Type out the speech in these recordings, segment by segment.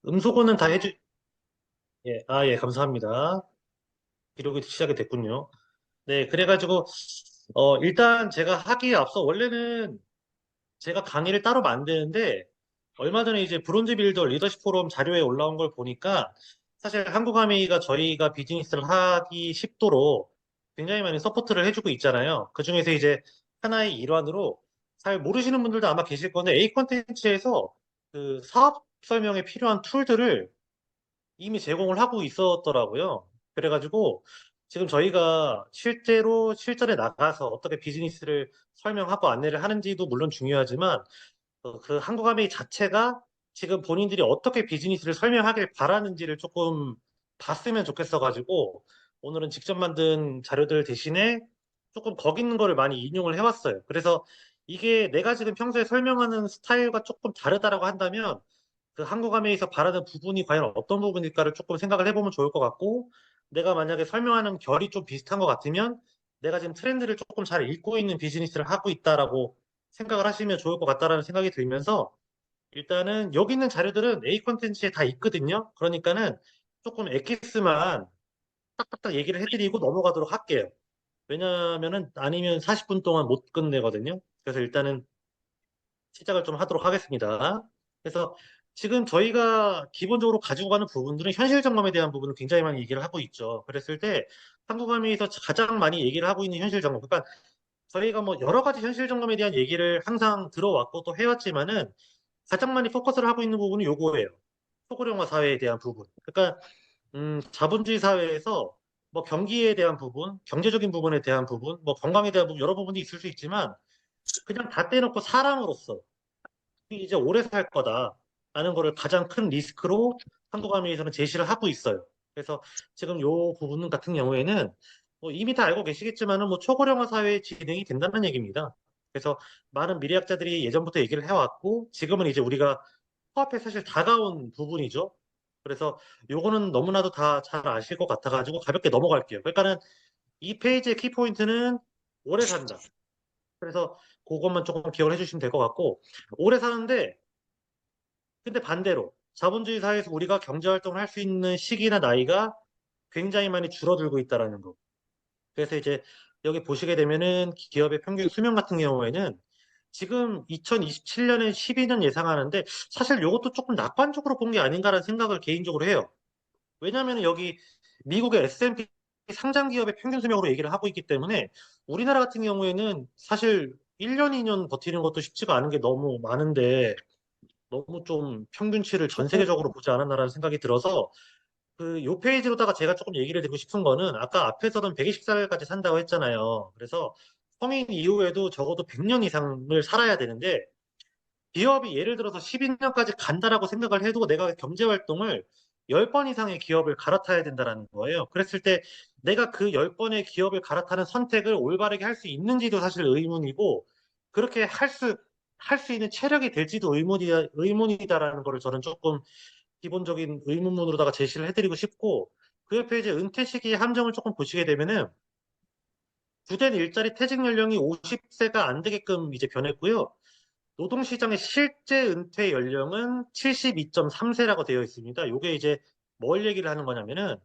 음소거는 다 예, 예, 감사합니다. 기록이 시작이 됐군요. 네, 그래가지고, 일단 제가 하기에 앞서 원래는 제가 강의를 따로 만드는데, 얼마 전에 이제 브론즈 빌더 리더십 포럼 자료에 올라온 걸 보니까, 사실 한국아미가 저희가 비즈니스를 하기 쉽도록 굉장히 많이 서포트를 해주고 있잖아요. 그 중에서 이제 하나의 일환으로 잘 모르시는 분들도 아마 계실 건데, A 컨텐츠에서 그 사업 설명에 필요한 툴들을 이미 제공을 하고 있었더라고요. 그래가지고 지금 저희가 실제로 실전에 나가서 어떻게 비즈니스를 설명하고 안내를 하는지도 물론 중요하지만 그 한국아메이 자체가 지금 본인들이 어떻게 비즈니스를 설명하길 바라는지를 조금 봤으면 좋겠어가지고 오늘은 직접 만든 자료들 대신에 조금 거기 있는 거를 많이 인용을 해왔어요. 그래서 이게 내가 지금 평소에 설명하는 스타일과 조금 다르다라고 한다면 그 한국어에서 바라는 부분이 과연 어떤 부분일까를 조금 생각을 해보면 좋을 것 같고, 내가 만약에 설명하는 결이 좀 비슷한 것 같으면, 내가 지금 트렌드를 조금 잘 읽고 있는 비즈니스를 하고 있다라고 생각을 하시면 좋을 것 같다라는 생각이 들면서, 일단은 여기 있는 자료들은 A 컨텐츠에 다 있거든요. 그러니까는 조금 엑기스만 딱딱딱 얘기를 해드리고 넘어가도록 할게요. 왜냐면은 아니면 40분 동안 못 끝내거든요. 그래서 일단은 시작을 좀 하도록 하겠습니다. 그래서 지금 저희가 기본적으로 가지고 가는 부분들은 현실 점검에 대한 부분을 굉장히 많이 얘기를 하고 있죠. 그랬을 때 한국감에서 가장 많이 얘기를 하고 있는 현실 점검. 그러니까 저희가 뭐 여러 가지 현실 점검에 대한 얘기를 항상 들어왔고 또 해왔지만은 가장 많이 포커스를 하고 있는 부분이 요거예요. 소고령화 사회에 대한 부분. 그러니까 자본주의 사회에서 뭐 경기에 대한 부분, 경제적인 부분에 대한 부분, 뭐 건강에 대한 부분 여러 부분이 있을 수 있지만 그냥 다 떼놓고 사람으로서 이제 오래 살 거다라는 거를 가장 큰 리스크로 한국아미에서는 제시를 하고 있어요. 그래서 지금 요 부분 같은 경우에는 뭐 이미 다 알고 계시겠지만은 뭐 초고령화 사회에 진행이 된다는 얘기입니다. 그래서 많은 미래학자들이 예전부터 얘기를 해왔고 지금은 이제 우리가 코앞에 사실 다가온 부분이죠. 그래서 요거는 너무나도 다 잘 아실 것 같아가지고 가볍게 넘어갈게요. 그러니까는 이 페이지의 키포인트는 오래 산다. 그래서 그것만 조금 기억을 해주시면 될 것 같고 오래 사는데 근데 반대로 자본주의 사회에서 우리가 경제 활동을 할 수 있는 시기나 나이가 굉장히 많이 줄어들고 있다라는 거. 그래서 이제 여기 보시게 되면은 기업의 평균 수명 같은 경우에는 지금 2027년에 12년 예상하는데 사실 이것도 조금 낙관적으로 본 게 아닌가라는 생각을 개인적으로 해요. 왜냐하면 여기 미국의 S&P 상장 기업의 평균 수명으로 얘기를 하고 있기 때문에 우리나라 같은 경우에는 사실 1년, 2년 버티는 것도 쉽지가 않은 게 너무 많은데 너무 좀 평균치를 전 세계적으로 보지 않았나라는 생각이 들어서 그 요 페이지로다가 제가 조금 얘기를 드리고 싶은 거는 아까 앞에서는 120살까지 산다고 했잖아요. 그래서 성인 이후에도 적어도 100년 이상을 살아야 되는데 기업이 예를 들어서 12년까지 간다라고 생각을 해도 내가 경제 활동을 10번 이상의 기업을 갈아타야 된다라는 거예요. 그랬을 때 내가 그 10번의 기업을 갈아타는 선택을 올바르게 할 수 있는지도 사실 의문이고 그렇게 할 수 있는 체력이 될지도 의문이다라는 거를 저는 조금 기본적인 의문문으로다가 제시를 해드리고 싶고 그 옆에 이제 은퇴 시기 함정을 조금 보시게 되면은 주된 일자리 퇴직 연령이 50세가 안 되게끔 이제 변했고요. 노동시장의 실제 은퇴 연령은 72.3세라고 되어 있습니다. 이게 이제 뭘 얘기를 하는 거냐면은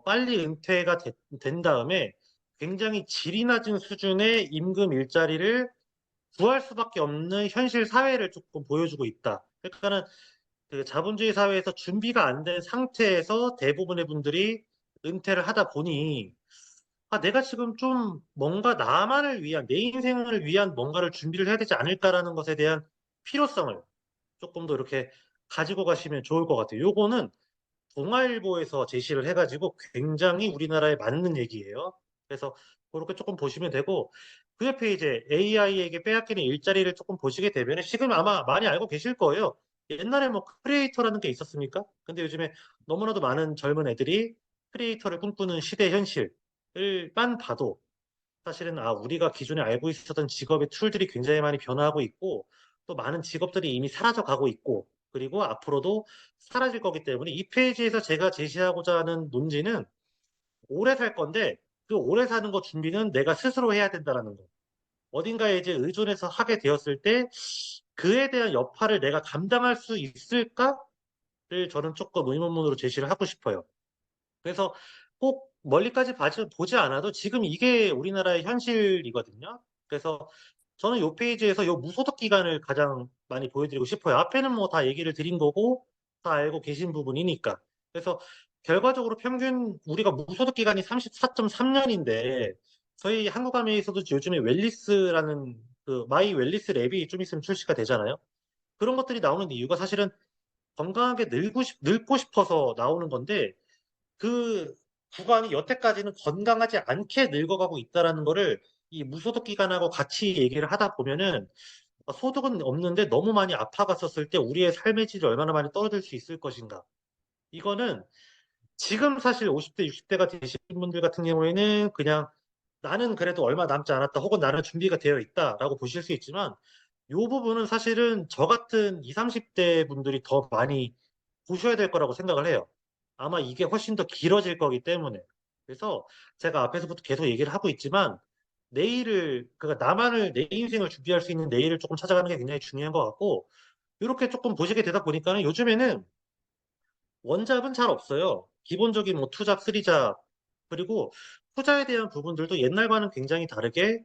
빨리 은퇴가 된 다음에 굉장히 질이 낮은 수준의 임금 일자리를 구할 수밖에 없는 현실 사회를 조금 보여주고 있다. 그러니까는 그 자본주의 사회에서 준비가 안 된 상태에서 대부분의 분들이 은퇴를 하다 보니 아, 내가 지금 좀 뭔가 나만을 위한, 내 인생을 위한 뭔가를 준비를 해야 되지 않을까라는 것에 대한 필요성을 조금 더 이렇게 가지고 가시면 좋을 것 같아요. 요거는 동아일보에서 제시를 해가지고 굉장히 우리나라에 맞는 얘기예요. 그래서 그렇게 조금 보시면 되고 그 옆에 이제 AI에게 빼앗기는 일자리를 조금 보시게 되면 지금 아마 많이 알고 계실 거예요. 옛날에 뭐 크리에이터라는 게 있었습니까? 근데 요즘에 너무나도 많은 젊은 애들이 크리에이터를 꿈꾸는 시대 현실을만 봐도 사실은 아 우리가 기존에 알고 있었던 직업의 툴들이 굉장히 많이 변화하고 있고 또 많은 직업들이 이미 사라져 가고 있고 그리고 앞으로도 사라질 거기 때문에 이 페이지에서 제가 제시하고자 하는 논지는 오래 살 건데 그 오래 사는 거 준비는 내가 스스로 해야 된다라는 거. 어딘가에 이제 의존해서 하게 되었을 때 그에 대한 여파를 내가 감당할 수 있을까? 저는 조금 의문문으로 제시를 하고 싶어요. 그래서 꼭 멀리까지 보지 않아도 지금 이게 우리나라의 현실이거든요. 그래서 저는 이 페이지에서 이 무소득 기간을 가장 많이 보여드리고 싶어요. 앞에는 뭐 다 얘기를 드린 거고 다 알고 계신 부분이니까. 그래서 결과적으로 평균 우리가 무소득 기간이 34.3년인데 저희 한국아메에서도 요즘에 웰리스라는 그 마이 웰리스 랩이 좀 있으면 출시가 되잖아요. 그런 것들이 나오는 이유가 사실은 건강하게 늙고 싶어서 나오는 건데 그 구간이 여태까지는 건강하지 않게 늙어가고 있다라는 거를 이 무소득 기간하고 같이 얘기를 하다 보면은 소득은 없는데 너무 많이 아파갔었을 때 우리의 삶의 질이 얼마나 많이 떨어질 수 있을 것인가. 이거는 지금 사실 50대, 60대가 되신 분들 같은 경우에는 그냥 나는 그래도 얼마 남지 않았다 혹은 나는 준비가 되어 있다라고 보실 수 있지만 이 부분은 사실은 저 같은 20, 30대 분들이 더 많이 보셔야 될 거라고 생각을 해요. 아마 이게 훨씬 더 길어질 거기 때문에. 그래서 제가 앞에서부터 계속 얘기를 하고 있지만 그러니까 나만을, 내 인생을 준비할 수 있는 내일을 조금 찾아가는 게 굉장히 중요한 것 같고, 이렇게 조금 보시게 되다 보니까는 요즘에는 원잡은 잘 없어요. 기본적인 뭐 투잡, 쓰리잡, 그리고 투자에 대한 부분들도 옛날과는 굉장히 다르게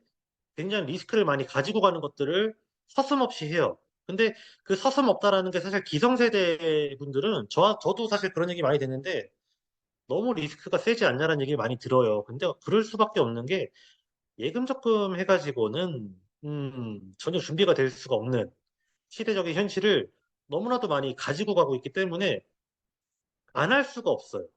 굉장히 리스크를 많이 가지고 가는 것들을 서슴없이 해요. 근데 그 서슴없다라는 게 사실 기성세대 분들은 저도 사실 그런 얘기 많이 듣는데 너무 리스크가 세지 않냐라는 얘기 많이 들어요. 근데 그럴 수밖에 없는 게 예금 적금 해가지고는 전혀 준비가 될 수가 없는 시대적인 현실을 너무나도 많이 가지고 가고 있기 때문에 안 할 수가 없어요.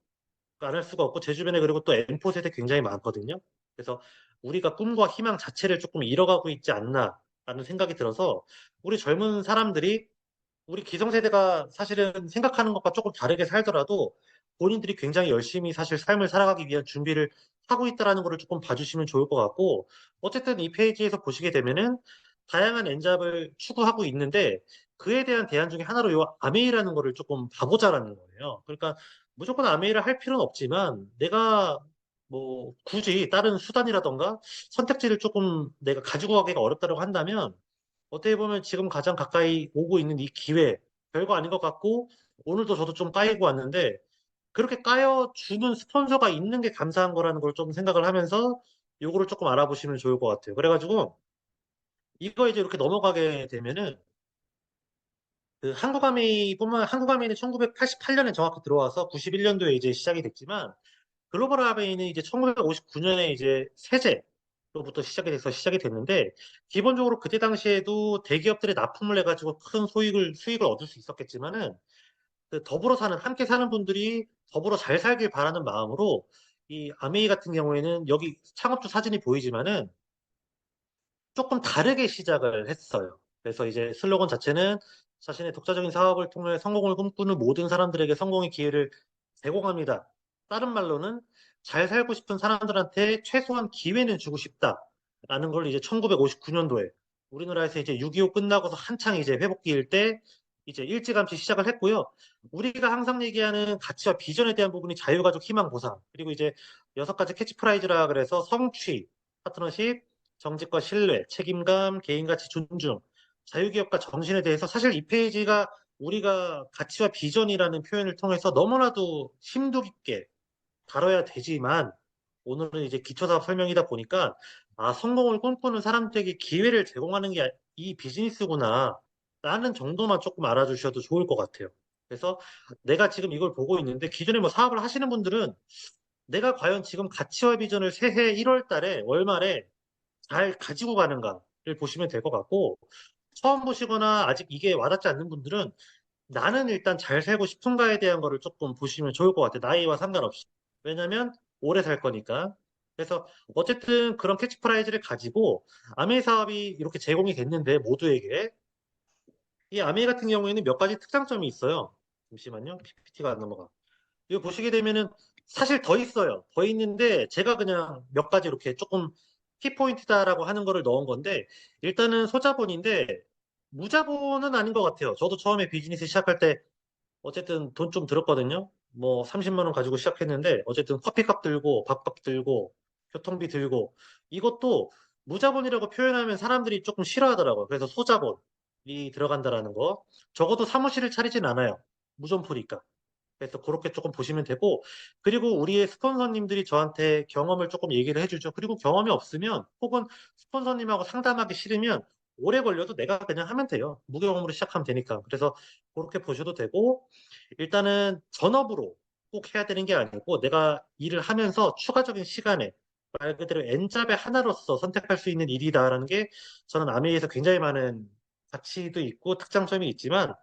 안 할 수가 없고 제 주변에 그리고 또 M4 세대 굉장히 많거든요. 그래서 우리가 꿈과 희망 자체를 조금 잃어가고 있지 않나라는 생각이 들어서 우리 젊은 사람들이 우리 기성세대가 사실은 생각하는 것과 조금 다르게 살더라도 본인들이 굉장히 열심히 사실 삶을 살아가기 위한 준비를 하고 있다라는 것을 조금 봐주시면 좋을 것 같고 어쨌든 이 페이지에서 보시게 되면은 다양한 엔잡을 추구하고 있는데 그에 대한 대안 중에 하나로 요 아메이라는 거를 조금 봐보자라는 거예요. 그러니까 무조건 아메이를 할 필요는 없지만 내가 뭐 굳이 다른 수단이라던가 선택지를 조금 내가 가지고 가기가 어렵다고 한다면 어떻게 보면 지금 가장 가까이 오고 있는 이 기회, 별거 아닌 것 같고, 오늘도 저도 좀 까이고 왔는데, 그렇게 까여주는 스폰서가 있는 게 감사한 거라는 걸 좀 생각을 하면서, 요거를 조금 알아보시면 좋을 것 같아요. 그래가지고, 이거 이제 이렇게 넘어가게 되면은, 그 한국아메이는 1988년에 정확히 들어와서 91년도에 이제 시작이 됐지만, 글로벌 아메이는 이제 1959년에 이제 세제로부터 시작이 됐는데, 기본적으로 그때 당시에도 대기업들이 납품을 해가지고 큰 수익을 얻을 수 있었겠지만은, 그 더불어 함께 사는 분들이 더불어 잘 살길 바라는 마음으로, 이 아메이 같은 경우에는 여기 창업주 사진이 보이지만은, 조금 다르게 시작을 했어요. 그래서 이제 슬로건 자체는 자신의 독자적인 사업을 통해 성공을 꿈꾸는 모든 사람들에게 성공의 기회를 제공합니다. 다른 말로는 잘 살고 싶은 사람들한테 최소한 기회는 주고 싶다라는 걸 이제 1959년도에 우리나라에서 이제 6.25 끝나고서 한창 이제 회복기일 때 이제 일찌감치 시작을 했고요. 우리가 항상 얘기하는 가치와 비전에 대한 부분이 자유가족 희망 보상 그리고 이제 6가지 캐치프라이즈라 그래서 성취, 파트너십, 정직과 신뢰, 책임감, 개인가치 존중, 자유기업과 정신에 대해서 사실 이 페이지가 우리가 가치와 비전이라는 표현을 통해서 너무나도 심도 깊게 다뤄야 되지만 오늘은 이제 기초사업 설명이다 보니까 성공을 꿈꾸는 사람들에게 기회를 제공하는 게 이 비즈니스구나 라는 정도만 조금 알아주셔도 좋을 것 같아요. 그래서 내가 지금 이걸 보고 있는데 기존에 뭐 사업을 하시는 분들은 내가 과연 지금 가치와 비전을 새해 1월 달에 월말에 잘 가지고 가는가를 보시면 될 것 같고, 처음 보시거나 아직 이게 와닿지 않는 분들은 나는 일단 잘 살고 싶은가에 대한 거를 조금 보시면 좋을 것 같아요. 나이와 상관없이. 왜냐면 오래 살 거니까. 그래서 어쨌든 그런 캐치프라이즈를 가지고 아메이 사업이 이렇게 제공이 됐는데 모두에게 이 아메이 같은 경우에는 몇 가지 특장점이 있어요. 잠시만요. PPT가 안 넘어가. 이거 보시게 되면은 사실 더 있어요. 더 있는데 제가 그냥 몇 가지 이렇게 조금 키포인트다라고 하는 거를 넣은 건데 일단은 소자본인데 무자본은 아닌 것 같아요. 저도 처음에 비즈니스 시작할 때 어쨌든 돈 좀 들었거든요. 뭐 30만 원 가지고 시작했는데 어쨌든 커피값 들고 밥값 들고 교통비 들고 이것도 무자본이라고 표현하면 사람들이 조금 싫어하더라고요. 그래서 소자본이 들어간다라는 거. 적어도 사무실을 차리진 않아요. 무점포니까. 그래서 그렇게 조금 보시면 되고, 그리고 우리의 스폰서님들이 저한테 경험을 조금 얘기를 해주죠. 그리고 경험이 없으면, 혹은 스폰서님하고 상담하기 싫으면, 오래 걸려도 내가 그냥 하면 돼요. 무경험으로 시작하면 되니까. 그래서 그렇게 보셔도 되고, 일단은 전업으로 꼭 해야 되는 게 아니고, 내가 일을 하면서 추가적인 시간에, 말 그대로 N잡의 하나로서 선택할 수 있는 일이다라는 게 저는 아메이에서 굉장히 많은 가치도 있고 특장점이 있지만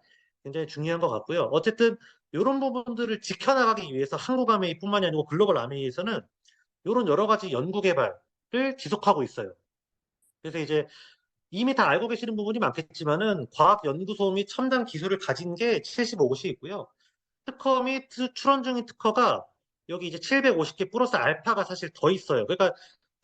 굉장히 중요한 것 같고요. 어쨌든 이런 부분들을 지켜나가기 위해서 한국 아메이뿐만이 아니고 글로벌 아메이에서는 이런 여러 가지 연구 개발을 지속하고 있어요. 그래서 이제 이미 다 알고 계시는 부분이 많겠지만은 과학연구소 및 첨단 기술을 가진 게 75곳이 있고요. 특허 및 출원 중인 특허가 여기 이제 750개 플러스 알파가 사실 더 있어요. 그러니까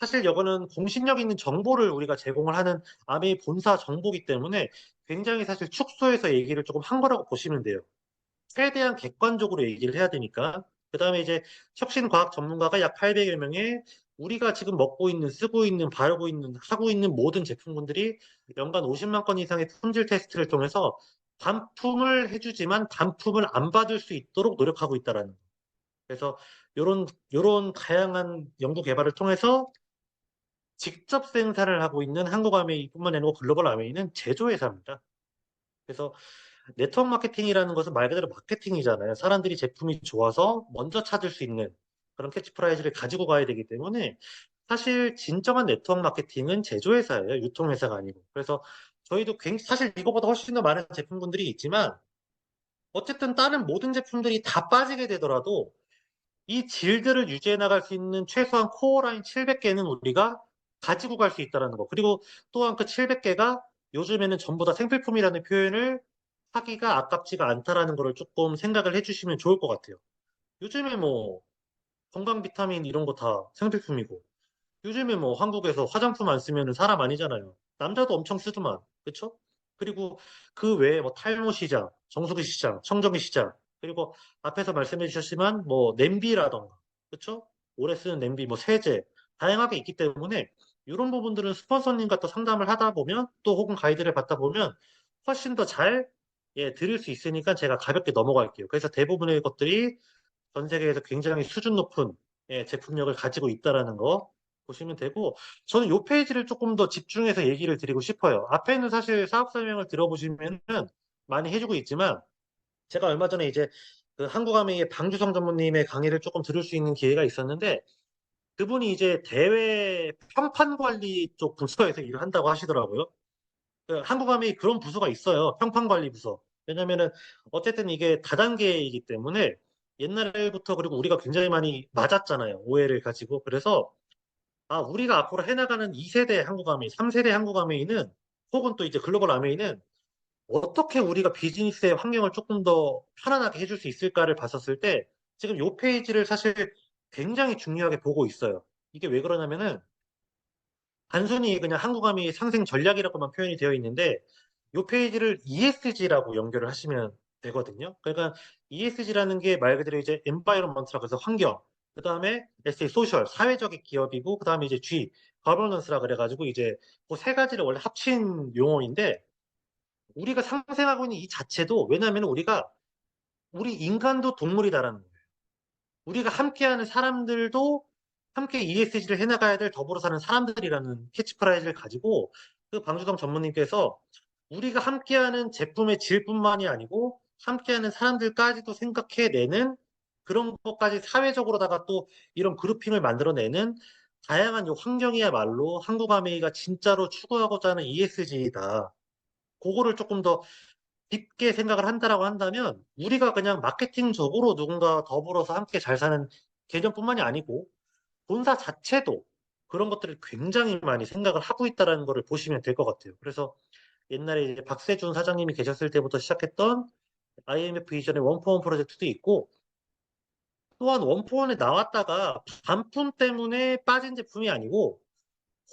사실 이거는 공신력 있는 정보를 우리가 제공을 하는 아메이 본사 정보기 때문에 굉장히 사실 축소해서 얘기를 조금 한 거라고 보시면 돼요. 최대한 객관적으로 얘기를 해야 되니까. 그 다음에 이제 혁신과학 전문가가 약 800여 명에 우리가 지금 먹고 있는, 쓰고 있는, 바르고 있는, 하고 있는 모든 제품군들이 연간 50만 건 이상의 품질 테스트를 통해서 반품을 해주지만 반품을 안 받을 수 있도록 노력하고 있다라는 거. 그래서 요런 다양한 연구 개발을 통해서 직접 생산을 하고 있는 한국 아메이뿐만 아니고 글로벌 아메이는 제조회사입니다. 그래서 네트워크 마케팅이라는 것은 말 그대로 마케팅이잖아요. 사람들이 제품이 좋아서 먼저 찾을 수 있는 그런 캐치프라이즈를 가지고 가야 되기 때문에 사실 진정한 네트워크 마케팅은 제조회사예요. 유통회사가 아니고. 그래서 저희도 사실 이거보다 훨씬 더 많은 제품군들이 있지만 어쨌든 다른 모든 제품들이 다 빠지게 되더라도 이 질들을 유지해 나갈 수 있는 최소한 코어 라인 700개는 우리가 가지고 갈 수 있다는 거. 그리고 또한 그 700개가 요즘에는 전부 다 생필품이라는 표현을 하기가 아깝지가 않다라는 거를 조금 생각을 해주시면 좋을 것 같아요. 요즘에 뭐 건강 비타민 이런 거 다 생필품이고 요즘에 뭐 한국에서 화장품 안 쓰면 사람 아니잖아요. 남자도 엄청 쓰더만. 그쵸? 그리고 그 외에 뭐 탈모 시장, 정수기 시장, 청정기 시장, 그리고 앞에서 말씀해 주셨지만 뭐 냄비라던가, 그쵸? 오래 쓰는 냄비, 뭐 세제, 다양하게 있기 때문에 이런 부분들은 스폰서님과 또 상담을 하다 보면 또 혹은 가이드를 받다 보면 훨씬 더 잘, 예, 들을 수 있으니까 제가 가볍게 넘어갈게요. 그래서 대부분의 것들이 전 세계에서 굉장히 수준 높은 예, 제품력을 가지고 있다라는 거 보시면 되고 저는 이 페이지를 조금 더 집중해서 얘기를 드리고 싶어요. 앞에는 사실 사업 설명을 들어보시면은 많이 해주고 있지만 제가 얼마 전에 이제 그 한국아메이의 방주성 전무님의 강의를 조금 들을 수 있는 기회가 있었는데 그분이 이제 대회 평판 관리 쪽 부서에서 일을 한다고 하시더라고요. 그 한국아메이 그런 부서가 있어요. 평판 관리 부서. 왜냐면은 어쨌든 이게 다단계이기 때문에 옛날부터 그리고 우리가 굉장히 많이 맞았잖아요. 오해를 가지고. 그래서 아, 우리가 앞으로 해나가는 2세대 한국 아메이, 3세대 한국 아메이는 혹은 또 이제 글로벌 아메이는 어떻게 우리가 비즈니스의 환경을 조금 더 편안하게 해줄 수 있을까를 봤었을 때 지금 이 페이지를 사실 굉장히 중요하게 보고 있어요. 이게 왜 그러냐면은 단순히 그냥 한국아미 상생 전략이라고만 표현이 되어 있는데 이 페이지를 ESG라고 연결을 하시면 되거든요. 그러니까 ESG라는 게 말 그대로 이제 environment라고 해서 환경, 그 다음에 SA 소셜, 사회적인 기업이고, 그 다음에 이제 G, 거버넌스라 그래가지고 이제 그 세 가지를 원래 합친 용어인데 우리가 상생하고 있는 이 자체도 왜냐하면 우리 인간도 동물이다라는 거예요. 우리가 함께하는 사람들도 함께 ESG를 해나가야 될 더불어 사는 사람들이라는 캐치프라이즈를 가지고 그 방주성 전무님께서 우리가 함께하는 제품의 질뿐만이 아니고 함께하는 사람들까지도 생각해내는 그런 것까지 사회적으로다가 또 이런 그룹핑을 만들어내는 다양한 요 환경이야말로 한국 아메이가 진짜로 추구하고자 하는 ESG이다. 그거를 조금 더 깊게 생각을 한다라고 한다면 우리가 그냥 마케팅적으로 누군가 더불어서 함께 잘 사는 개념뿐만이 아니고 본사 자체도 그런 것들을 굉장히 많이 생각을 하고 있다라는 것을 보시면 될 것 같아요. 그래서 옛날에 이제 박세준 사장님이 계셨을 때부터 시작했던 IMF 이전의 원포원 프로젝트도 있고 또한 원포원에 나왔다가 반품 때문에 빠진 제품이 아니고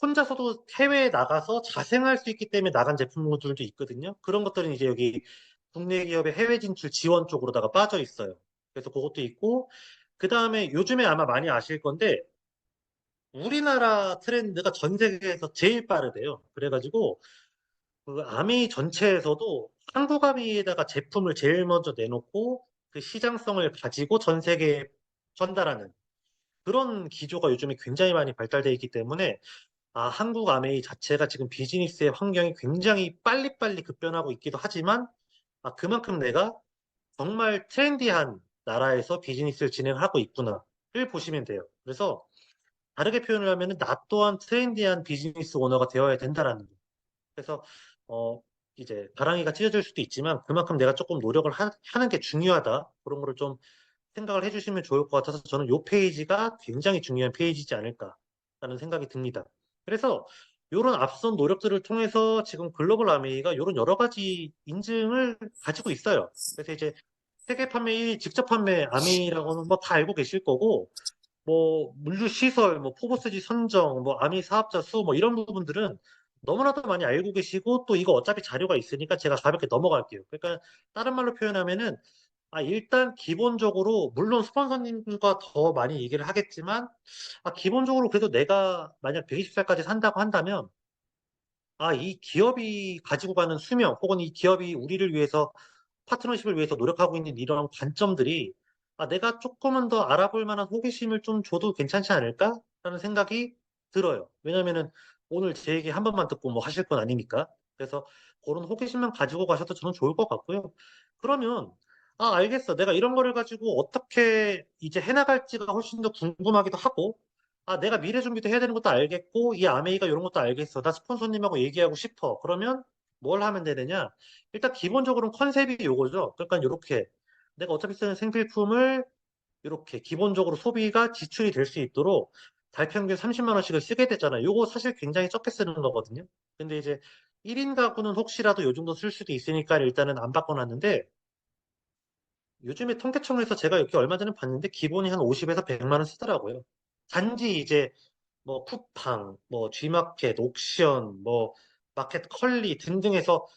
혼자서도 해외에 나가서 자생할 수 있기 때문에 나간 제품들도 있거든요. 그런 것들은 이제 여기 국내 기업의 해외 진출 지원 쪽으로다가 빠져 있어요. 그래서 그것도 있고, 그 다음에 요즘에 아마 많이 아실 건데, 우리나라 트렌드가 전 세계에서 제일 빠르대요. 그래가지고, 그 아미 전체에서도 한국 아미에다가 제품을 제일 먼저 내놓고, 그 시장성을 가지고 전 세계에 전달하는 그런 기조가 요즘에 굉장히 많이 발달되어 있기 때문에 한국 아메이 자체가 지금 비즈니스의 환경이 굉장히 빨리빨리 급변하고 있기도 하지만 그만큼 내가 정말 트렌디한 나라에서 비즈니스를 진행하고 있구나를 보시면 돼요. 그래서 다르게 표현을 하면 나 또한 트렌디한 비즈니스 오너가 되어야 된다라는 거. 그래서 어 이제 바랑이가 찢어질 수도 있지만 그만큼 내가 조금 노력을 하는 게 중요하다. 그런 거를 좀 생각을 해주시면 좋을 것 같아서 저는 이 페이지가 굉장히 중요한 페이지지 않을까라는 생각이 듭니다. 그래서 이런 앞선 노력들을 통해서 지금 글로벌 아메이가 이런 여러 가지 인증을 가지고 있어요. 그래서 이제 세계 판매 1위 직접 판매 아메이라고는 뭐 다 알고 계실 거고 뭐 물류 시설, 뭐 포브스지 선정, 뭐 아미 사업자 수, 뭐 이런 부분들은 너무나도 많이 알고 계시고 또 이거 어차피 자료가 있으니까 제가 가볍게 넘어갈게요. 그러니까 다른 말로 표현하면은 일단 기본적으로 물론 스폰서님과 더 많이 얘기를 하겠지만 기본적으로 그래도 내가 만약 120살까지 산다고 한다면 이 기업이 가지고 가는 수명 혹은 이 기업이 우리를 위해서 파트너십을 위해서 노력하고 있는 이런 관점들이 내가 조금은 더 알아볼 만한 호기심을 좀 줘도 괜찮지 않을까라는 생각이 들어요. 왜냐면은 오늘 제 얘기 한 번만 듣고 뭐 하실 건 아니니까. 그래서 그런 호기심만 가지고 가셔도 저는 좋을 것 같고요. 그러면 알겠어. 내가 이런 거를 가지고 어떻게 이제 해나갈지가 훨씬 더 궁금하기도 하고 내가 미래 준비도 해야 되는 것도 알겠고 이 아메이가 이런 것도 알겠어. 나 스폰서님하고 얘기하고 싶어. 그러면 뭘 하면 되느냐? 일단 기본적으로는 컨셉이 요거죠. 그러니까 이렇게 내가 어차피 쓰는 생필품을 이렇게 기본적으로 소비가 지출이 될 수 있도록 달 평균 30만 원씩을 쓰게 되잖아요. 요거 사실 굉장히 적게 쓰는 거거든요. 근데 이제 1인 가구는 혹시라도 요 정도 쓸 수도 있으니까 일단은 안 바꿔놨는데 요즘에 통계청에서 제가 이렇게 얼마 전에 봤는데 기본이 한 50에서 100만 원 쓰더라고요. 단지 이제 뭐 쿠팡, 뭐 G마켓, 옥션, 뭐 마켓 컬리 등등해서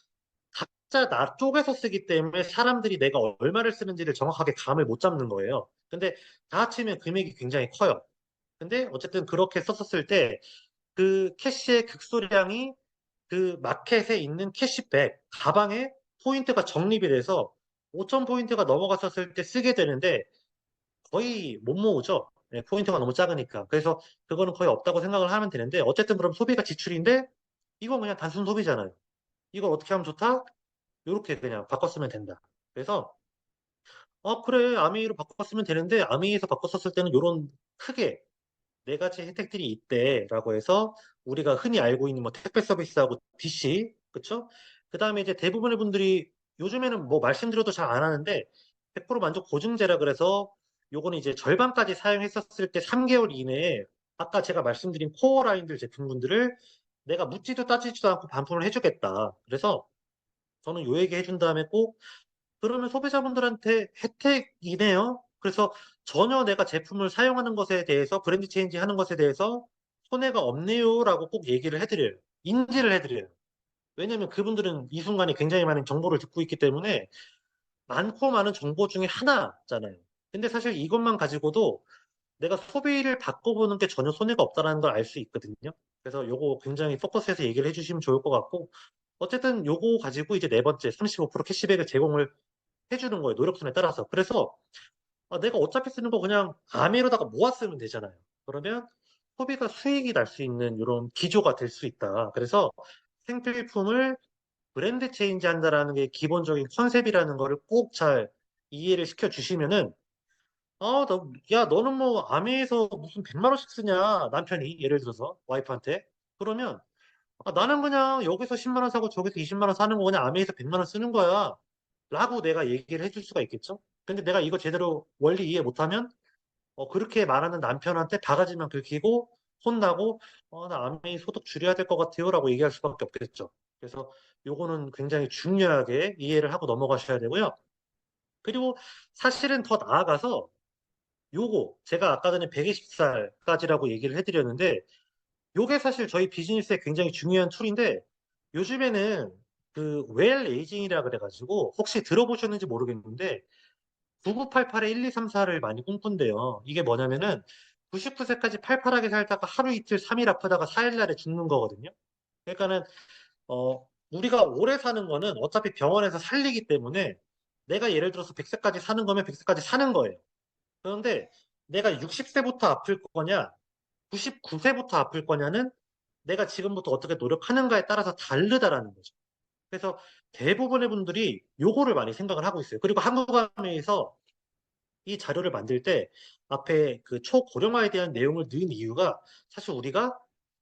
각자 나 쪽에서 쓰기 때문에 사람들이 내가 얼마를 쓰는지를 정확하게 감을 못 잡는 거예요. 근데 다 합치면 금액이 굉장히 커요. 근데 어쨌든 그렇게 썼었을 때 그 캐시의 극소량이 그 마켓에 있는 캐시백, 가방에 포인트가 적립이 돼서 5천 포인트가 넘어갔었을 때 쓰게 되는데 거의 못 모으죠. 네, 포인트가 너무 작으니까. 그래서 그거는 거의 없다고 생각을 하면 되는데 어쨌든 그럼 소비가 지출인데 이건 그냥 단순 소비잖아요. 이걸 어떻게 하면 좋다? 이렇게 그냥 바꿨으면 된다. 그래서 그래 아미로 바꿨으면 되는데 아미에서 바꿨었을 때는 이런 크게 네 가지 혜택들이 있대라고 해서 우리가 흔히 알고 있는 뭐 택배 서비스하고 DC 그쵸? 그 다음에 이제 대부분의 분들이 요즘에는 뭐 말씀드려도 잘 안 하는데 100% 만족 보증제라 그래서 요거는 이제 절반까지 사용했었을 때 3개월 이내에 아까 제가 말씀드린 코어 라인들 제품군들을 내가 묻지도 따지지도 않고 반품을 해주겠다. 그래서 저는 요 얘기 해준 다음에 꼭 그러면 소비자분들한테 혜택이네요. 그래서 전혀 내가 제품을 사용하는 것에 대해서 브랜드 체인지 하는 것에 대해서 손해가 없네요라고 꼭 얘기를 해드려요. 인지를 해드려요. 왜냐면 그분들은 이 순간에 굉장히 많은 정보를 듣고 있기 때문에 많고 많은 정보 중에 하나잖아요. 근데 사실 이것만 가지고도 내가 소비를 바꿔보는 게 전혀 손해가 없다는 걸 알 수 있거든요. 그래서 요거 굉장히 포커스해서 얘기를 해주시면 좋을 것 같고 어쨌든 요거 가지고 이제 네 번째 35% 캐시백을 제공을 해주는 거예요. 노력순에 따라서. 그래서 내가 어차피 쓰는 거 그냥 아메로다가 모아 쓰면 되잖아요. 그러면 소비가 수익이 날 수 있는 이런 기조가 될 수 있다. 그래서 생필품을 브랜드 체인지 한다라는 게 기본적인 컨셉이라는 거를 꼭 잘 이해를 시켜 주시면은 야, 너는 뭐 아메에서 무슨 100만 원씩 쓰냐? 남편이 예를 들어서 와이프한테. 그러면 나는 그냥 여기서 10만 원 사고 저기서 20만 원 사는 거 그냥 아메에서 100만 원 쓰는 거야. 라고 내가 얘기를 해줄 수가 있겠죠? 근데 내가 이거 제대로 원리 이해 못하면 그렇게 말하는 남편한테 바가지만 긁히고 혼나고 나 아메이 소득 줄여야 될 것 같아요 라고 얘기할 수밖에 없겠죠. 그래서 요거는 굉장히 중요하게 이해를 하고 넘어가셔야 되고요. 그리고 사실은 더 나아가서 요거 제가 아까 전에 120살까지라고 얘기를 해드렸는데 요게 사실 저희 비즈니스에 굉장히 중요한 툴인데 요즘에는 그 웰 에이징이라 그래가지고 혹시 들어보셨는지 모르겠는데 9988에 1234를 많이 꿈꾼대요. 이게 뭐냐면은 99세까지 팔팔하게 살다가 하루 이틀 3일 아프다가 4일 날에 죽는 거거든요. 그러니까는 우리가 오래 사는 거는 어차피 병원에서 살리기 때문에 내가 예를 들어서 100세까지 사는 거면 100세까지 사는 거예요. 그런데 내가 60세부터 아플 거냐, 99세부터 아플 거냐는 내가 지금부터 어떻게 노력하는가에 따라서 다르다라는 거죠. 그래서 대부분의 분들이 요거를 많이 생각을 하고 있어요. 그리고 한국암에서 이 자료를 만들 때 앞에 그 초고령화에 대한 내용을 넣은 이유가 사실 우리가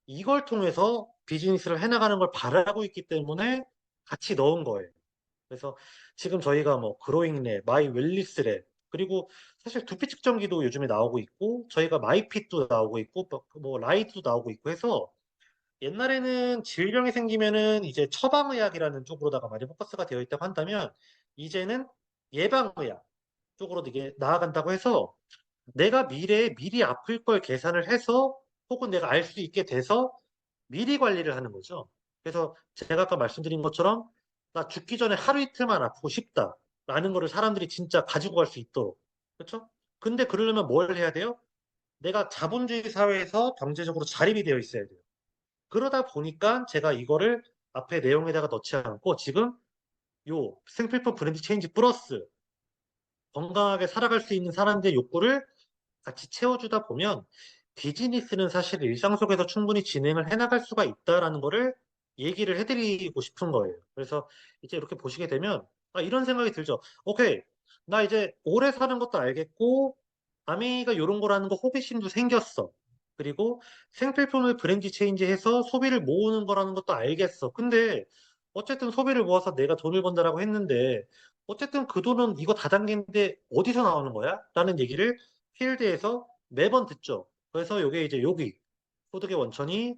이걸 통해서 비즈니스를 해나가는 걸 바라고 있기 때문에 같이 넣은 거예요. 그래서 지금 저희가 뭐 그로잉랩, 마이 웰리스랩, 그리고 사실 두피 측정기도 요즘에 나오고 있고 저희가 마이핏도 나오고 있고 뭐 라이트도 나오고 있고 해서 옛날에는 질병이 생기면은 이제 처방의학이라는 쪽으로다가 많이 포커스가 되어 있다고 한다면 이제는 예방의학 쪽으로 이게 나아간다고 해서 내가 미래에 미리 아플 걸 계산을 해서 혹은 내가 알 수 있게 돼서 미리 관리를 하는 거죠. 그래서 제가 아까 말씀드린 것처럼 나 죽기 전에 하루 이틀만 아프고 싶다라는 거를 사람들이 진짜 가지고 갈 수 있도록. 그렇죠? 근데 그러려면 뭘 해야 돼요? 내가 자본주의 사회에서 경제적으로 자립이 되어 있어야 돼요. 그러다 보니까 제가 이거를 앞에 내용에다가 넣지 않고 지금 요 생필품 브랜드 체인지 플러스 건강하게 살아갈 수 있는 사람들의 욕구를 같이 채워주다 보면 비즈니스는 사실 일상 속에서 충분히 진행을 해나갈 수가 있다라는 거를 얘기를 해드리고 싶은 거예요. 그래서 이제 이렇게 보시게 되면 이런 생각이 들죠. 오케이, 나 이제 오래 사는 것도 알겠고 아메이가 이런 거라는 거 호기심도 생겼어. 그리고 생필품을 브랜드 체인지해서 소비를 모으는 거라는 것도 알겠어. 근데 어쨌든 소비를 모아서 내가 돈을 번다라고 했는데 어쨌든 그 돈은 이거 다단계인데 어디서 나오는 거야? 라는 얘기를 필드에서 매번 듣죠. 그래서 요게 이제 여기 소득의 원천이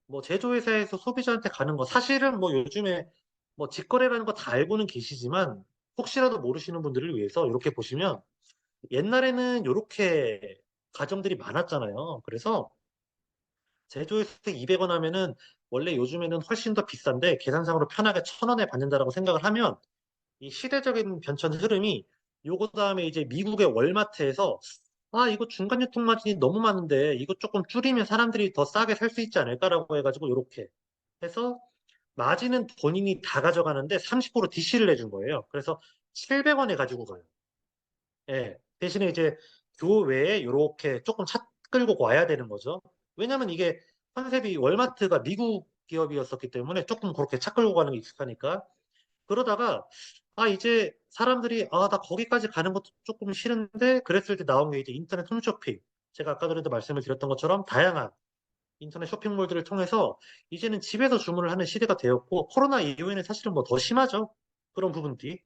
뭐 제조회사에서 소비자한테 가는 거 사실은 뭐 요즘에 뭐 직거래라는 거 다 알고는 계시지만 혹시라도 모르시는 분들을 위해서 이렇게 보시면 옛날에는 이렇게 가정들이 많았잖아요. 그래서 제조회사 200원 하면은 원래 요즘에는 훨씬 더 비싼데 계산상으로 편하게 1,000원에 받는다라고 생각을 하면 이 시대적인 변천 흐름이 요거 다음에 이제 미국의 월마트에서 이거 중간 유통 마진이 너무 많은데 이거 조금 줄이면 사람들이 더 싸게 살 수 있지 않을까라고 해가지고 요렇게 해서 마진은 본인이 다 가져가는데 30% DC를 내준 거예요. 그래서 700원에 가지고 가요. 예. 대신에 이제 교외에 요렇게 조금 차 끌고 와야 되는 거죠. 왜냐면 이게 컨셉이 월마트가 미국 기업이었었기 때문에 조금 그렇게 차 끌고 가는 게 익숙하니까 그러다가 이제 사람들이 나 거기까지 가는 것도 조금 싫은데 그랬을 때 나온 게 이제 인터넷 홈쇼핑. 제가 아까 전에도 말씀을 드렸던 것처럼 다양한 인터넷 쇼핑몰들을 통해서 이제는 집에서 주문을 하는 시대가 되었고 코로나 이후에는 사실은 뭐 더 심하죠. 그런 부분들이.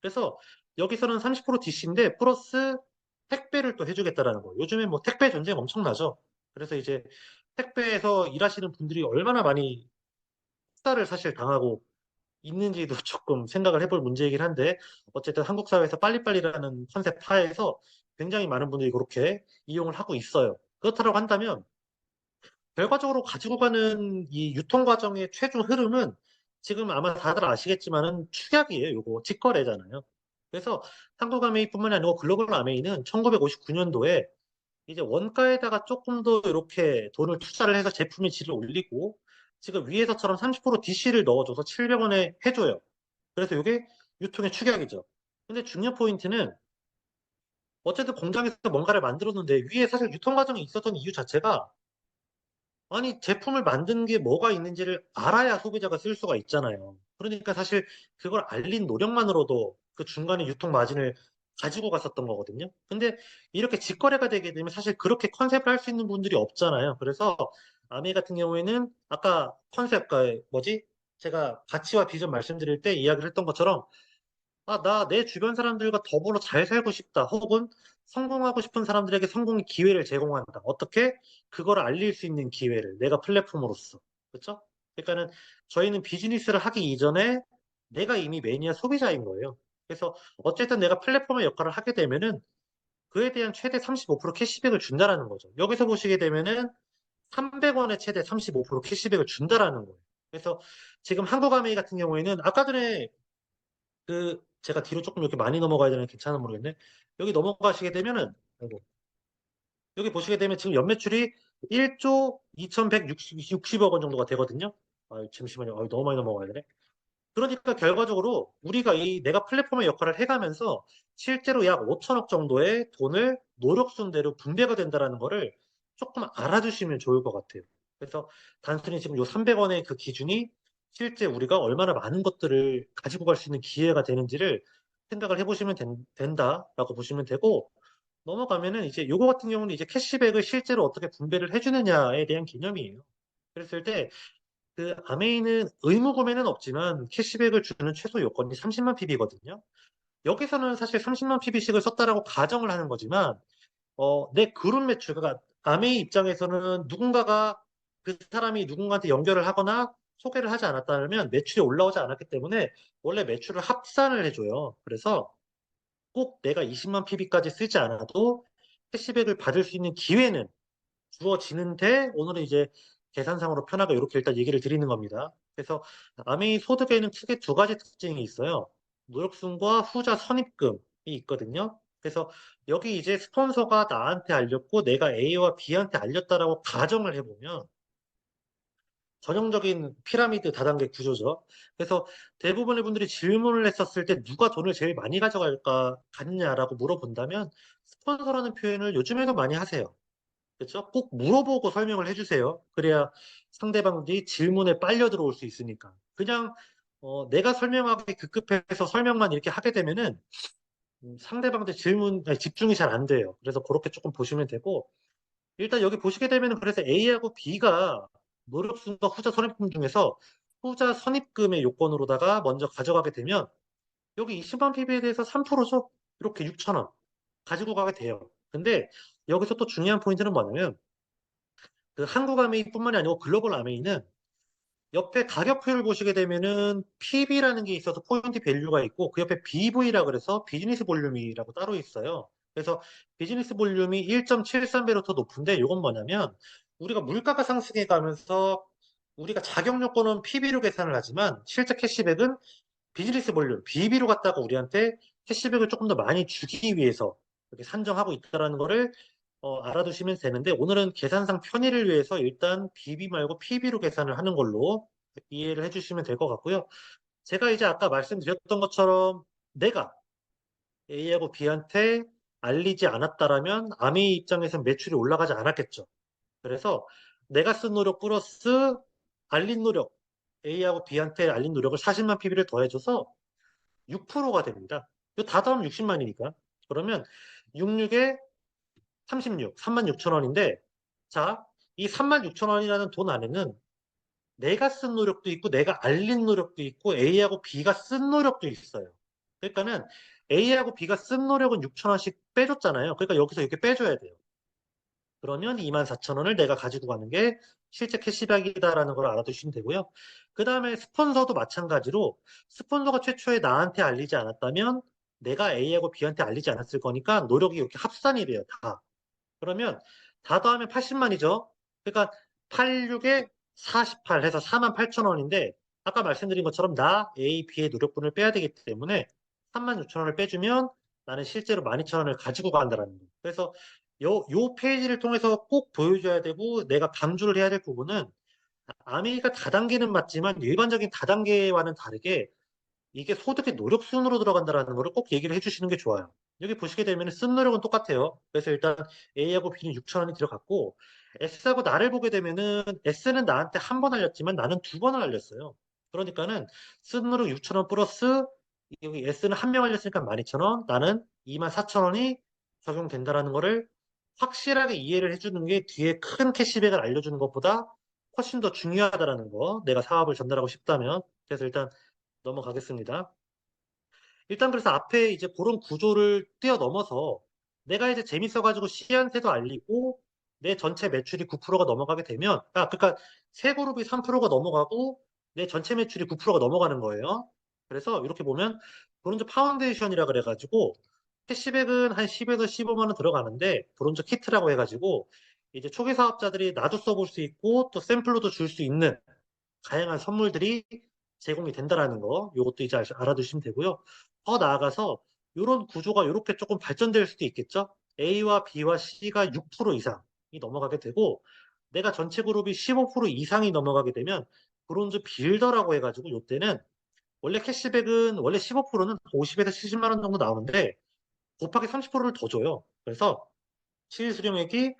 그래서 여기서는 30% DC인데 플러스 택배를 또 해주겠다라는 거예요. 요즘에 뭐 택배 전쟁 엄청나죠. 그래서 이제 택배에서 일하시는 분들이 얼마나 많이 숙달을 사실 당하고 있는지도 조금 생각을 해볼 문제이긴 한데 어쨌든 한국 사회에서 빨리빨리라는 컨셉 하에서 굉장히 많은 분들이 그렇게 이용을 하고 있어요. 그렇다고 한다면 결과적으로 가지고 가는 이 유통 과정의 최종 흐름은 지금 아마 다들 아시겠지만은 축약이에요. 요거 직거래잖아요. 그래서 한국 아메이뿐만이 아니고 글로벌 아메이는 1959년도에 이제 원가에다가 조금 더 이렇게 돈을 투자를 해서 제품의 질을 올리고 지금 위에서처럼 30% DC를 넣어줘서 700원에 해줘요. 그래서 이게 유통의 축약이죠. 근데 중요한 포인트는 어쨌든 공장에서 뭔가를 만들었는데 위에 사실 유통 과정이 있었던 이유 자체가 아니 제품을 만든 게 뭐가 있는지를 알아야 소비자가 쓸 수가 있잖아요. 그러니까 사실 그걸 알린 노력만으로도 그 중간에 유통 마진을 가지고 갔었던 거거든요. 근데 이렇게 직거래가 되게 되면 사실 그렇게 컨셉을 할 수 있는 분들이 없잖아요. 그래서 아메 같은 경우에는 아까 컨셉, 뭐지? 제가 가치와 비전 말씀드릴 때 이야기를 했던 것처럼 나 내 주변 사람들과 더불어 잘 살고 싶다. 혹은 성공하고 싶은 사람들에게 성공의 기회를 제공한다. 어떻게? 그걸 알릴 수 있는 기회를 내가 플랫폼으로서. 그렇죠? 그러니까는 저희는 비즈니스를 하기 이전에 내가 이미 매니아 소비자인 거예요. 그래서 어쨌든 내가 플랫폼의 역할을 하게 되면은 그에 대한 최대 35% 캐시백을 준다라는 거죠. 여기서 보시게 되면은 300원에 최대 35% 캐시백을 준다라는 거예요. 그래서 지금 한국아메이 같은 경우에는 아까 전에 제가 뒤로 조금 이렇게 많이 넘어가야 되는 괜찮은 모르겠네. 여기 넘어가시게 되면은, 아이고, 여기 보시게 되면 지금 연매출이 1조 2160억 원 정도가 되거든요. 잠시만요. 너무 많이 넘어가야 되네. 그러니까 결과적으로 우리가 이 내가 플랫폼의 역할을 해가면서 실제로 약 5천억 정도의 돈을 노력순대로 분배가 된다라는 거를 조금 알아두시면 좋을 것 같아요. 그래서 단순히 지금 요 300원의 그 기준이 실제 우리가 얼마나 많은 것들을 가지고 갈 수 있는 기회가 되는지를 생각을 해보시면 된다라고 보시면 되고, 넘어가면은 이제 요거 같은 경우는 이제 캐시백을 실제로 어떻게 분배를 해주느냐에 대한 개념이에요. 그랬을 때 그 아메이는 의무 구매는 없지만 캐시백을 주는 최소 요건이 30만 PB거든요. 여기서는 사실 30만 PB씩을 썼다라고 가정을 하는 거지만, 내 그룹 매출, 그러니까 아메이 입장에서는 누군가가 그 사람이 누군가한테 연결을 하거나 소개를 하지 않았다면 매출이 올라오지 않았기 때문에 원래 매출을 합산을 해줘요. 그래서 꼭 내가 20만 PB까지 쓰지 않아도 캐시백을 받을 수 있는 기회는 주어지는데, 오늘은 이제 계산상으로 편하게 이렇게 일단 얘기를 드리는 겁니다. 그래서 아메이 소득에는 크게 두 가지 특징이 있어요. 노력순과 후자 선입금이 있거든요. 그래서 여기 이제 스폰서가 나한테 알렸고 내가 A와 B한테 알렸다라고 가정을 해보면 전형적인 피라미드 다단계 구조죠. 그래서 대부분의 분들이 질문을 했었을 때 누가 돈을 제일 많이 갔냐라고 물어본다면 스폰서라는 표현을 요즘에도 많이 하세요. 그렇죠? 꼭 물어보고 설명을 해주세요. 그래야 상대방들이 질문에 빨려 들어올 수 있으니까. 그냥 내가 설명하기 급급해서 설명만 이렇게 하게 되면은 상대방들 질문 아니, 집중이 잘 안 돼요. 그래서 그렇게 조금 보시면 되고, 일단 여기 보시게 되면은 그래서 A하고 B가 노력순과 후자 선입금 중에서 후자 선입금의 요건으로다가 먼저 가져가게 되면 여기 20만 PB에 대해서 3%죠? 이렇게 6천 원 가지고 가게 돼요. 근데 여기서 또 중요한 포인트는 뭐냐면 그 한국 아메이뿐만이 아니고 글로벌 아메이는 옆에 가격표를 보시게 되면은 PB라는 게 있어서 포인트 밸류가 있고 그 옆에 BV라 그래서 비즈니스 볼륨이라고 따로 있어요. 그래서 비즈니스 볼륨이 1.73배로 더 높은데 이건 뭐냐면 우리가 물가가 상승해 가면서 우리가 자격 요건은 PB로 계산을 하지만 실제 캐시백은 비즈니스 볼륨, BB로 갖다가 우리한테 캐시백을 조금 더 많이 주기 위해서 이렇게 산정하고 있다는 거를 알아두시면 되는데, 오늘은 계산상 편의를 위해서 일단 BB 말고 PB로 계산을 하는 걸로 이해를 해주시면 될 것 같고요. 제가 이제 아까 말씀드렸던 것처럼 내가 A하고 B한테 알리지 않았다라면 아미 입장에서 매출이 올라가지 않았겠죠. 그래서 내가 쓴 노력 플러스 알린 노력, A하고 B한테 알린 노력을 40만 PB를 더해줘서 6%가 됩니다. 이거 다 더하면 60만이니까. 그러면 66에 36, 3만 6천 원인데, 자, 이 3만 6천 원이라는 돈 안에는 내가 쓴 노력도 있고, 내가 알린 노력도 있고, A하고 B가 쓴 노력도 있어요. 그러니까는 A하고 B가 쓴 노력은 6천 원씩 빼줬잖아요. 그러니까 여기서 이렇게 빼줘야 돼요. 그러면 2만 4천 원을 내가 가지고 가는 게 실제 캐시백이다라는 걸 알아두시면 되고요. 그 다음에 스폰서도 마찬가지로 스폰서가 최초에 나한테 알리지 않았다면 내가 A하고 B한테 알리지 않았을 거니까 노력이 이렇게 합산이 돼요. 다. 그러면 다 더하면 80만이죠. 그러니까 86에 48 해서 4만 8천 원인데 아까 말씀드린 것처럼 나 A, B의 노력분을 빼야 되기 때문에 3만 6천 원을 빼주면 나는 실제로 12,000원을 가지고 간다는 거예요. 그래서 요 페이지를 통해서 꼭 보여줘야 되고 내가 강조를 해야 될 부분은 아메리카 다단계는 맞지만 일반적인 다단계와는 다르게 이게 소득의 노력순으로 들어간다라는 거를 꼭 얘기를 해주시는 게 좋아요. 여기 보시게 되면 쓴 노력은 똑같아요. 그래서 일단 A하고 B는 6천 원이 들어갔고 S하고 나를 보게 되면은 S는 나한테 한 번 알렸지만 나는 두 번을 알렸어요. 그러니까는 쓴 노력 6천 원 플러스 여기 S는 한 명 알렸으니까 12,000원, 나는 2만 4천 원이 적용된다라는 거를 확실하게 이해를 해주는 게 뒤에 큰 캐시백을 알려주는 것보다 훨씬 더 중요하다라는 거. 내가 사업을 전달하고 싶다면. 그래서 일단 넘어가겠습니다. 일단 그래서 앞에 이제 그런 구조를 뛰어넘어서 내가 이제 재밌어가지고 C한테도 알리고 내 전체 매출이 9%가 넘어가게 되면, 그러니까 세 그룹이 3%가 넘어가고 내 전체 매출이 9%가 넘어가는 거예요. 그래서 이렇게 보면 브론즈 파운데이션이라 그래가지고 캐시백은 한 10에서 15만 원 들어가는데 브론즈 키트라고 해가지고 이제 초기 사업자들이 나도 써볼 수 있고 또 샘플로도 줄 수 있는 다양한 선물들이 제공이 된다라는 거, 요것도 이제 알아두시면 되고요. 더 나아가서 이런 구조가 이렇게 조금 발전될 수도 있겠죠. A와 B와 C가 6% 이상이 넘어가게 되고 내가 전체 그룹이 15% 이상이 넘어가게 되면 브론즈 빌더라고 해가지고 요때는 원래 캐시백은 원래 15%는 50에서 70만 원 정도 나오는데 곱하기 30%를 더 줘요. 그래서 실수령액이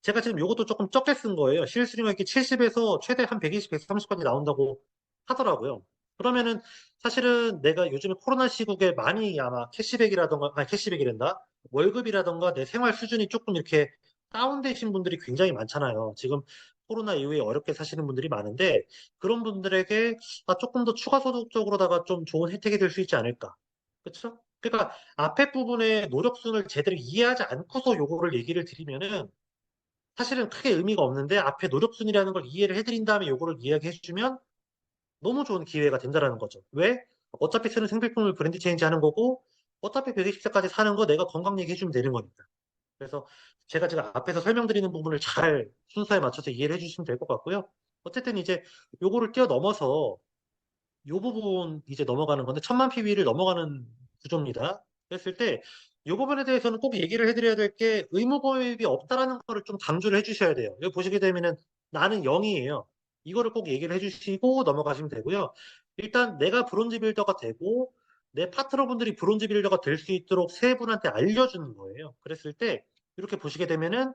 제가 지금 요것도 조금 적게 쓴 거예요. 실수령액이 70에서 최대 한 120, 130까지 나온다고 하더라고요. 그러면은 사실은 내가 요즘에 코로나 시국에 많이 아마 캐시백이라던가, 아니 캐시백이란다. 월급이라던가 내 생활 수준이 조금 이렇게 다운되신 분들이 굉장히 많잖아요. 지금 코로나 이후에 어렵게 사시는 분들이 많은데 그런 분들에게 조금 더 추가 소득적으로다가 좀 좋은 혜택이 될 수 있지 않을까. 그렇죠? 그러니까 앞에 부분의 노력순을 제대로 이해하지 않고서 요거를 얘기를 드리면은 사실은 크게 의미가 없는데 앞에 노력순이라는 걸 이해를 해드린 다음에 요거를 이야기해주면 너무 좋은 기회가 된다라는 거죠. 왜? 어차피 쓰는 생필품을 브랜드 체인지 하는 거고 어차피 120세까지 사는 거 내가 건강 얘기해주면 되는 거니까. 그래서 제가 지금 앞에서 설명드리는 부분을 잘 순서에 맞춰서 이해를 해주시면 될 것 같고요. 어쨌든 이제 요거를 뛰어넘어서 요 부분 이제 넘어가는 건데 1000만 PB를 넘어가는 구조입니다. 그랬을 때 이 부분에 대해서는 꼭 얘기를 해드려야 될 게 의무보입이 없다라는 거를 좀 강조를 해주셔야 돼요. 여기 보시게 되면은 나는 0이에요. 이거를 꼭 얘기를 해주시고 넘어가시면 되고요. 일단 내가 브론즈 빌더가 되고 내 파트너분들이 브론즈 빌더가 될 수 있도록 세 분한테 알려주는 거예요. 그랬을 때 이렇게 보시게 되면은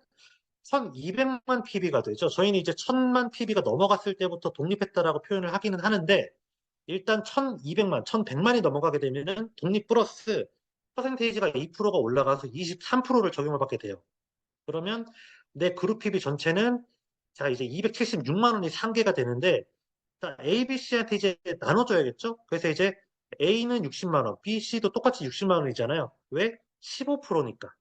1200만 PB가 되죠. 저희는 이제 1000만 PB가 넘어갔을 때부터 독립했다라고 표현을 하기는 하는데 일단 1200만, 1100만이 넘어가게 되면은 독립 플러스 퍼센테이지가 2%가 올라가서 23%를 적용을 받게 돼요. 그러면 내 그룹 PB 전체는 자 이제 276만 원이 상계가 되는데 자, A, B, C한테 이제 나눠줘야겠죠? 그래서 이제 A는 60만 원, B, C도 똑같이 60만 원이잖아요. 왜? 15%니까.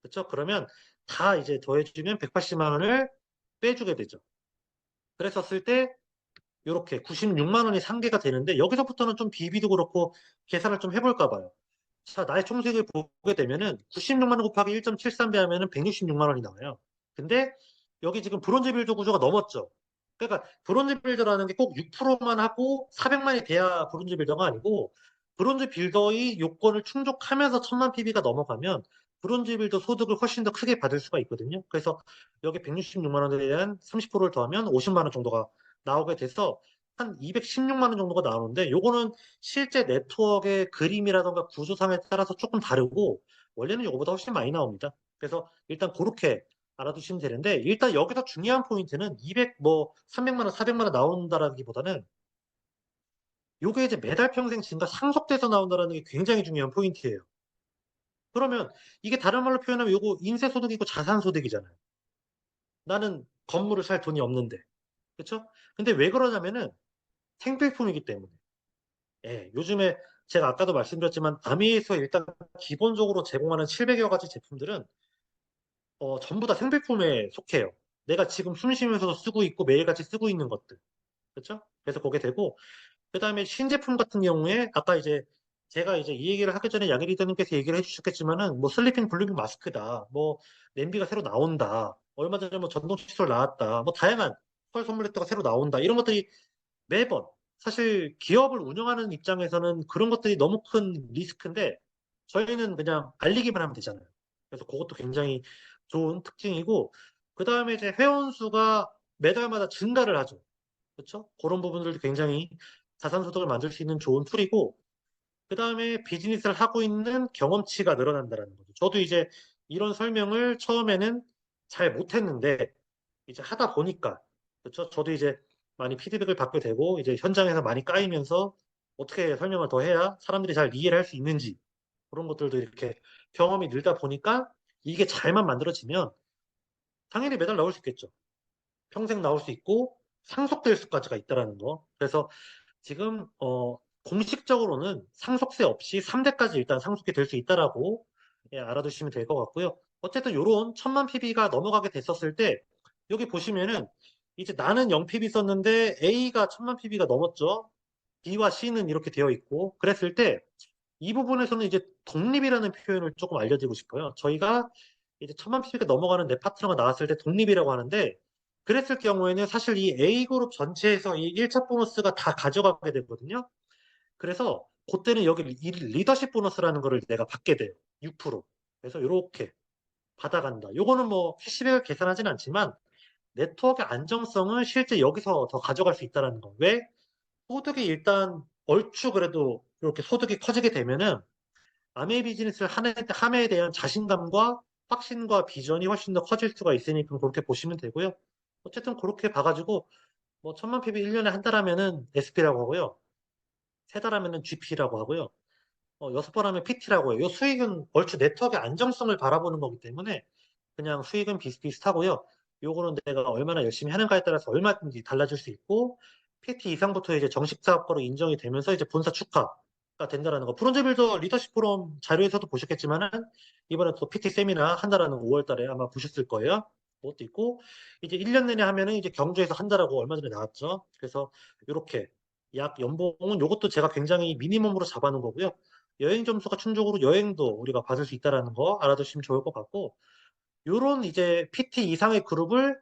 그렇죠? 그러면 다 이제 더해주면 180만 원을 빼주게 되죠. 그랬었을 때 이렇게 96만 원이 상계가 되는데 여기서부터는 좀 비비도 그렇고 계산을 좀 해볼까 봐요. 자, 나의 총수익을 보게 되면은 96만 원 곱하기 1.73배 하면은 166만 원이 나와요. 근데 여기 지금 브론즈 빌더 구조가 넘었죠. 그러니까 브론즈 빌더라는 게 꼭 6%만 하고 400만이 돼야 브론즈 빌더가 아니고 브론즈 빌더의 요건을 충족하면서 1000만 PB가 넘어가면 브론즈 빌더 소득을 훨씬 더 크게 받을 수가 있거든요. 그래서 여기 166만 원에 대한 30%를 더하면 50만 원 정도가 나오게 돼서 한 216만 원 정도가 나오는데 요거는 실제 네트워크의 그림이라던가 구조상에 따라서 조금 다르고 원래는 이거보다 훨씬 많이 나옵니다. 그래서 일단 그렇게 알아두시면 되는데 일단 여기서 중요한 포인트는 200, 뭐 300만 원, 400만 원 나온다라기보다는 요게 이제 매달 평생 증가 상속돼서 나온다는 게 굉장히 중요한 포인트예요. 그러면 이게 다른 말로 표현하면 요거 인세소득이고 자산소득이잖아요. 나는 건물을 살 돈이 없는데. 그렇죠? 근데 왜 그러냐면은 생필품이기 때문에. 예, 요즘에 제가 아까도 말씀드렸지만 아미에서 일단 기본적으로 제공하는 700여 가지 제품들은 전부 다 생필품에 속해요. 내가 지금 숨 쉬면서도 쓰고 있고 매일같이 쓰고 있는 것들. 그렇죠? 그래서 그게 되고 그다음에 신제품 같은 경우에 아까 이제 제가 이제 이 얘기를 하기 전에 양해 리더님께서 얘기를 해주셨겠지만은 뭐 슬리핑 블루밍 마스크다, 뭐 냄비가 새로 나온다, 얼마 전에 뭐 전동 칫솔 나왔다, 뭐 다양한 펄 선물레트가 새로 나온다 이런 것들이 매번 사실 기업을 운영하는 입장에서는 그런 것들이 너무 큰 리스크인데 저희는 그냥 알리기만 하면 되잖아요. 그래서 그것도 굉장히 좋은 특징이고 그 다음에 이제 회원 수가 매달마다 증가를 하죠. 그렇죠? 그런 부분들도 굉장히 자산소득을 만들 수 있는 좋은 툴이고 그 다음에 비즈니스를 하고 있는 경험치가 늘어난다는 거죠. 저도 이제 이런 설명을 처음에는 잘 못했는데 이제 하다 보니까 그렇죠. 저도 이제 많이 피드백을 받게 되고 이제 현장에서 많이 까이면서 어떻게 설명을 더 해야 사람들이 잘 이해를 할 수 있는지 그런 것들도 이렇게 경험이 늘다 보니까 이게 잘만 만들어지면 당연히 매달 나올 수 있겠죠. 평생 나올 수 있고 상속될 수까지가 있다라는 거. 그래서 지금 공식적으로는 상속세 없이 3대까지 일단 상속이 될 수 있다라고 예, 알아두시면 될 것 같고요. 어쨌든 요런 1000만 PB가 넘어가게 됐었을 때 여기 보시면은 이제 나는 0 PB 썼는데 A가 1000만 PB가 넘었죠. B와 C는 이렇게 되어 있고 그랬을 때 이 부분에서는 이제 독립이라는 표현을 조금 알려드리고 싶어요. 저희가 이제 1000만 PB가 넘어가는 내 파트너가 나왔을 때 독립이라고 하는데 그랬을 경우에는 사실 이 A그룹 전체에서 이 1차 보너스가 다 가져가게 되거든요. 그래서 그때는 여기 이 리더십 보너스라는 거를 내가 받게 돼요. 6%. 그래서 이렇게 받아간다. 요거는 뭐 캐시백을 계산하진 않지만 네트워크의 안정성을 실제 여기서 더 가져갈 수 있다는 거. 왜? 소득이 일단 얼추 그래도 이렇게 소득이 커지게 되면은 아메 비즈니스를 함에 대한 자신감과 확신과 비전이 훨씬 더 커질 수가 있으니까 그렇게 보시면 되고요. 어쨌든 그렇게 봐가지고 뭐 1000만 PB 1년에 한 달 하면은 SP라고 하고요. 세 달 하면은 GP라고 하고요. 여섯 번 하면 PT라고 해요. 이 수익은 얼추 네트워크의 안정성을 바라보는 거기 때문에 그냥 수익은 비슷비슷하고요. 요거는 내가 얼마나 열심히 하는가에 따라서 얼마든지 달라질 수 있고, PT 이상부터 이제 정식 사업가로 인정이 되면서 이제 본사 축하가 된다라는 거. 브론즈빌더 리더십 포럼 자료에서도 보셨겠지만은, 이번에 또 PT 세미나 한다라는 5월 달에 아마 보셨을 거예요. 그것도 있고, 이제 1년 내내 하면은 이제 경주에서 한다라고 얼마 전에 나왔죠. 그래서 이렇게 약 연봉은 요것도 제가 굉장히 미니멈으로 잡아놓은 거고요. 여행 점수가 충족으로 여행도 우리가 받을 수 있다라는 거 알아두시면 좋을 것 같고, 요런 이제 PT 이상의 그룹을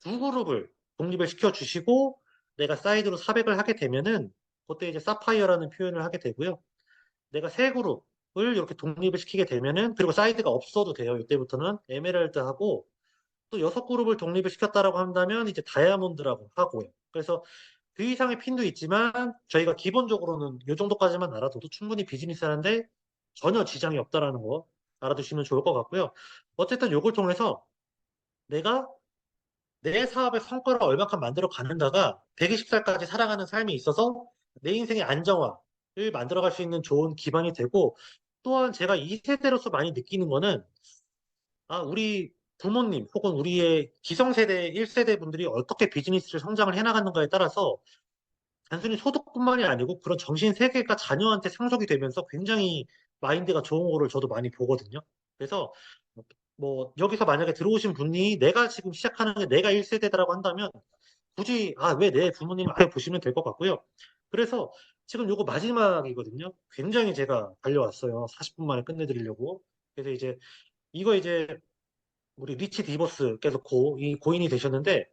두 그룹을 독립을 시켜주시고 내가 사이드로 400을 하게 되면은 그때 이제 사파이어라는 표현을 하게 되고요. 내가 세 그룹을 이렇게 독립을 시키게 되면은 그리고 사이드가 없어도 돼요. 이때부터는 에메랄드하고 또 여섯 그룹을 독립을 시켰다라고 한다면 이제 다이아몬드라고 하고요. 그래서 그 이상의 핀도 있지만 저희가 기본적으로는 이 정도까지만 알아둬도 충분히 비즈니스 하는데 전혀 지장이 없다라는 거 알아두시면 좋을 것 같고요. 어쨌든 요걸 통해서 내가 내 사업의 성과를 얼마큼 만들어 가는가가 120살까지 살아가는 삶에 있어서 내 인생의 안정화를 만들어갈 수 있는 좋은 기반이 되고 또한 제가 이 세대로서 많이 느끼는 거는 우리 부모님 혹은 우리의 기성세대 1세대 분들이 어떻게 비즈니스를 성장을 해나가는가에 따라서 단순히 소득뿐만이 아니고 그런 정신 세계가 자녀한테 상속이 되면서 굉장히 마인드가 좋은 거를 저도 많이 보거든요. 그래서 뭐 여기서 만약에 들어오신 분이 내가 지금 시작하는 게 내가 1세대다라고 한다면 굳이 왜 내 부모님 아래 보시면 될 것 같고요. 그래서 지금 요거 마지막이거든요. 굉장히 제가 달려왔어요. 40분 만에 끝내드리려고. 그래서 이제 이거 이제 우리 리치 디버스께서 이 고인이 되셨는데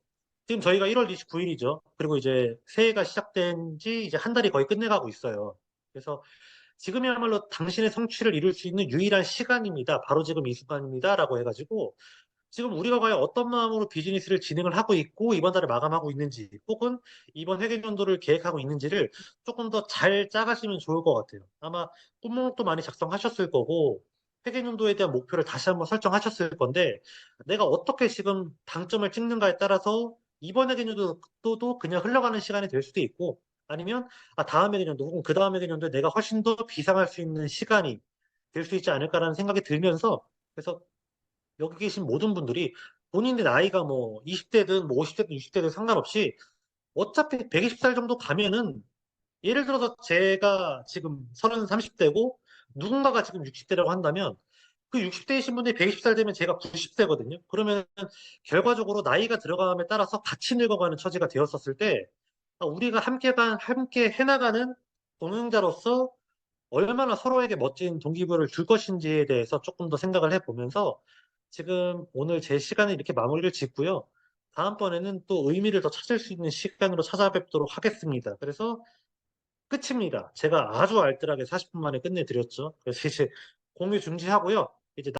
지금 저희가 1월 29일이죠. 그리고 이제 새해가 시작된 지 이제 한 달이 거의 끝내가고 있어요. 그래서 지금이야말로 당신의 성취를 이룰 수 있는 유일한 시간입니다. 바로 지금 이 순간입니다. 라고 해가지고 지금 우리가 과연 어떤 마음으로 비즈니스를 진행을 하고 있고 이번 달에 마감하고 있는지 혹은 이번 회계연도를 계획하고 있는지를 조금 더 잘 짜가시면 좋을 것 같아요. 아마 꿈목록도 많이 작성하셨을 거고 회계연도에 대한 목표를 다시 한번 설정하셨을 건데 내가 어떻게 지금 당점을 찍는가에 따라서 이번 회계연도도 그냥 흘러가는 시간이 될 수도 있고 아니면 다음 회계연도 혹은 그 다음 회계연도에 내가 훨씬 더 비상할 수 있는 시간이 될 수 있지 않을까라는 생각이 들면서 그래서 여기 계신 모든 분들이 본인의 나이가 뭐 20대든 뭐 50대든 60대든 상관없이 어차피 120살 정도 가면은 예를 들어서 제가 지금 30, 30대고 누군가가 지금 60대라고 한다면 그 60대이신 분들이 120살 되면 제가 90세거든요. 그러면 결과적으로 나이가 들어감에 따라서 같이 늙어가는 처지가 되었었을 때 우리가 함께 해나가는 동행자로서 얼마나 서로에게 멋진 동기부여를 줄 것인지에 대해서 조금 더 생각을 해보면서 지금 오늘 제 시간을 이렇게 마무리를 짓고요. 다음번에는 또 의미를 더 찾을 수 있는 시간으로 찾아뵙도록 하겠습니다. 그래서 끝입니다. 제가 아주 알뜰하게 40분 만에 끝내드렸죠. 그래서 이제 공유 중지하고요. 이제